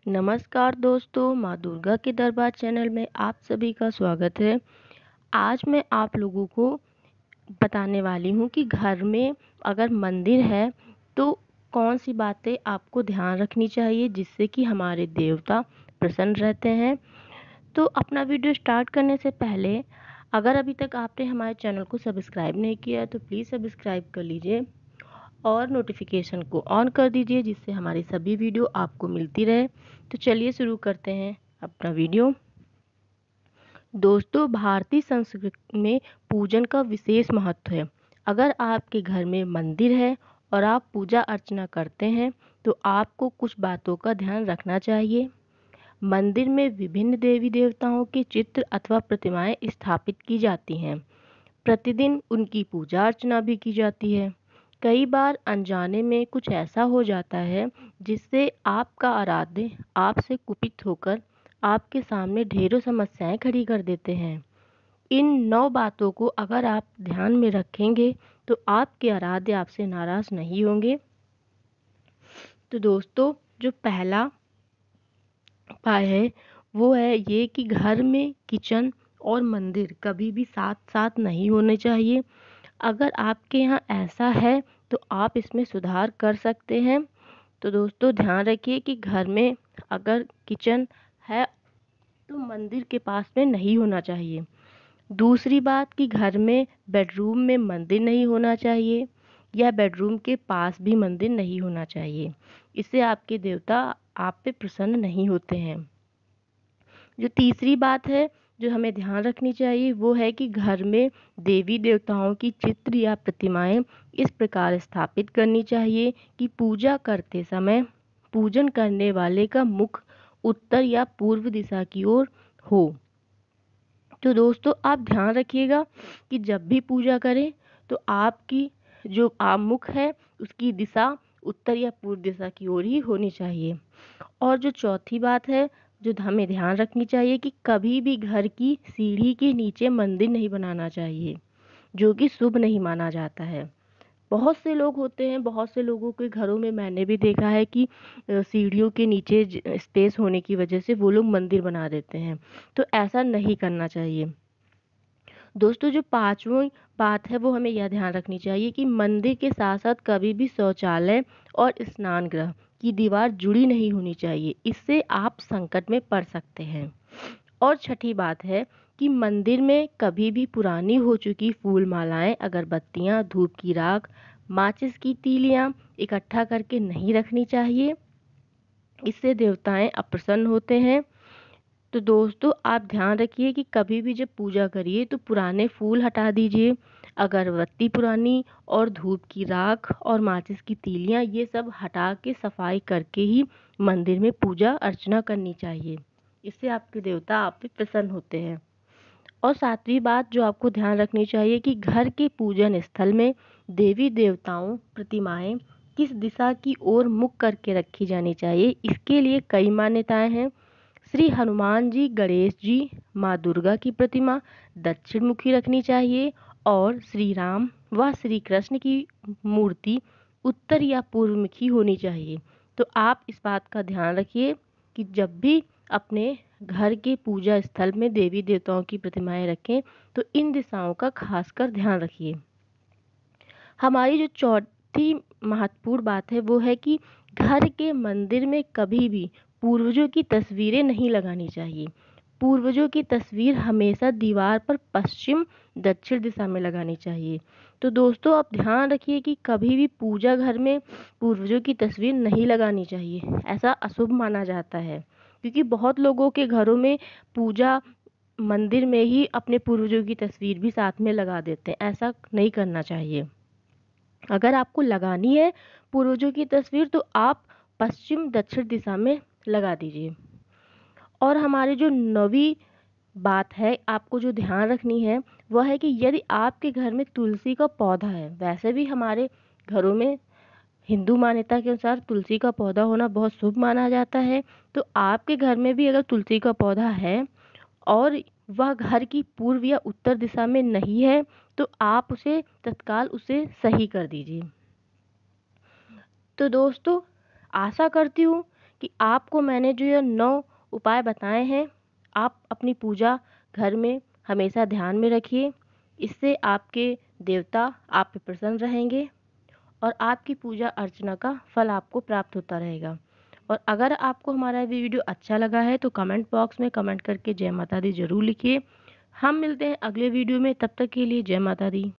नमस्कार दोस्तों, माँ दुर्गा के दरबार चैनल में आप सभी का स्वागत है। आज मैं आप लोगों को बताने वाली हूँ कि घर में अगर मंदिर है तो कौन सी बातें आपको ध्यान रखनी चाहिए जिससे कि हमारे देवता प्रसन्न रहते हैं। तो अपना वीडियो स्टार्ट करने से पहले अगर अभी तक आपने हमारे चैनल को सब्सक्राइब नहीं किया है तो प्लीज़ सब्सक्राइब कर लीजिए और नोटिफिकेशन को ऑन कर दीजिए जिससे हमारी सभी वीडियो आपको मिलती रहे। तो चलिए शुरू करते हैं अपना वीडियो। दोस्तों, भारतीय संस्कृति में पूजन का विशेष महत्व है। अगर आपके घर में मंदिर है और आप पूजा अर्चना करते हैं तो आपको कुछ बातों का ध्यान रखना चाहिए। मंदिर में विभिन्न देवी देवताओं के चित्र अथवा प्रतिमाएं स्थापित की जाती हैं। प्रतिदिन उनकी पूजा अर्चना भी की जाती है। कई बार अनजाने में कुछ ऐसा हो जाता है जिससे आपका आराध्य आपसे कुपित होकर आपके सामने ढेरों समस्याएं खड़ी कर देते हैं। इन 9 बातों को अगर आप ध्यान में रखेंगे तो आपके आराध्य आपसे नाराज नहीं होंगे। तो दोस्तों, जो पहला उपाय है वो है ये कि घर में किचन और मंदिर कभी भी साथ साथ नहीं होने चाहिए। अगर आपके यहाँ ऐसा है तो आप इसमें सुधार कर सकते हैं। तो दोस्तों, ध्यान रखिए कि घर में अगर किचन है तो मंदिर के पास में नहीं होना चाहिए। दूसरी बात कि घर में बेडरूम में मंदिर नहीं होना चाहिए या बेडरूम के पास भी मंदिर नहीं होना चाहिए। इससे आपके देवता आप पे प्रसन्न नहीं होते हैं। जो तीसरी बात है जो हमें ध्यान रखनी चाहिए वो है कि घर में देवी देवताओं की चित्र या प्रतिमाएं इस प्रकार स्थापित करनी चाहिए कि पूजा करते समय पूजन करने वाले का मुख उत्तर या पूर्व दिशा की ओर हो। तो दोस्तों, आप ध्यान रखिएगा कि जब भी पूजा करें तो आपकी जो आप मुख है उसकी दिशा उत्तर या पूर्व दिशा की ओर ही होनी चाहिए। और जो चौथी बात है जो हमें ध्यान रखनी चाहिए कि कभी भी घर की सीढ़ी के नीचे मंदिर नहीं बनाना चाहिए, जो कि शुभ नहीं माना जाता है। बहुत से लोग होते हैं, बहुत से लोगों के घरों में मैंने भी देखा है कि सीढ़ियों के नीचे स्पेस होने की वजह से वो लोग मंदिर बना देते हैं। तो ऐसा नहीं करना चाहिए। दोस्तों, जो पांचवी बात है वो हमें यह ध्यान रखनी चाहिए कि मंदिर के साथ साथ कभी भी शौचालय और स्नान गृह की दीवार जुड़ी नहीं होनी चाहिए। इससे आप संकट में पड़ सकते हैं। और छठी बात है कि मंदिर में कभी भी पुरानी हो चुकी फूल मालाएं, अगरबत्तियां, धूप की राख, माचिस की तीलियां इकट्ठा करके नहीं रखनी चाहिए। इससे देवताएं अप्रसन्न होते हैं। तो दोस्तों, आप ध्यान रखिए कि कभी भी जब पूजा करिए तो पुराने फूल हटा दीजिए, अगरबत्ती पुरानी और धूप की राख और माचिस की तीलियां ये सब हटा के सफाई करके ही मंदिर में पूजा अर्चना करनी चाहिए। इससे आपके देवता आप पे प्रसन्न होते हैं। और सातवीं बात जो आपको ध्यान रखनी चाहिए कि घर के पूजन स्थल में देवी देवताओं प्रतिमाएं किस दिशा की ओर मुख करके रखी जानी चाहिए। इसके लिए कई मान्यताएं हैं। श्री हनुमान जी, गणेश जी, माँ दुर्गा की प्रतिमा दक्षिण मुखी रखनी चाहिए और श्री राम व श्री कृष्ण की मूर्ति उत्तर या पूर्व मुखी होनी चाहिए। तो आप इस बात का ध्यान रखिए कि जब भी अपने घर के पूजा स्थल में देवी देवताओं की प्रतिमाएं रखें तो इन दिशाओं का खासकर ध्यान रखिए। हमारी जो चौथी महत्वपूर्ण बात है वो है कि घर के मंदिर में कभी भी पूर्वजों की तस्वीरें नहीं लगानी चाहिए। पूर्वजों की तस्वीर हमेशा दीवार पर पश्चिम दक्षिण दिशा में लगानी चाहिए। तो दोस्तों, आप ध्यान रखिए कि कभी भी पूजा घर में पूर्वजों की तस्वीर नहीं लगानी चाहिए। ऐसा अशुभ माना जाता है क्योंकि बहुत लोगों के घरों में पूजा मंदिर में ही अपने पूर्वजों की तस्वीर भी साथ में लगा देते हैं। ऐसा नहीं करना चाहिए। अगर आपको लगानी है पूर्वजों की तस्वीर तो आप पश्चिम दक्षिण दिशा में लगा दीजिए। और हमारी जो नौवीं बात है आपको जो ध्यान रखनी है वह है कि यदि आपके घर में तुलसी का पौधा है, वैसे भी हमारे घरों में हिंदू मान्यता के अनुसार तुलसी का पौधा होना बहुत शुभ माना जाता है। तो आपके घर में भी अगर तुलसी का पौधा है और वह घर की पूर्व या उत्तर दिशा में नहीं है तो आप उसे तत्काल उसे सही कर दीजिए। तो दोस्तों, आशा करती हूँ कि आपको मैंने जो ये 9 उपाय बताए हैं, आप अपनी पूजा घर में हमेशा ध्यान में रखिए। इससे आपके देवता आप पे प्रसन्न रहेंगे और आपकी पूजा अर्चना का फल आपको प्राप्त होता रहेगा। और अगर आपको हमारा वीडियो अच्छा लगा है तो कमेंट बॉक्स में कमेंट करके जय माता दी ज़रूर लिखिए। हम मिलते हैं अगले वीडियो में, तब तक के लिए जय माता दी।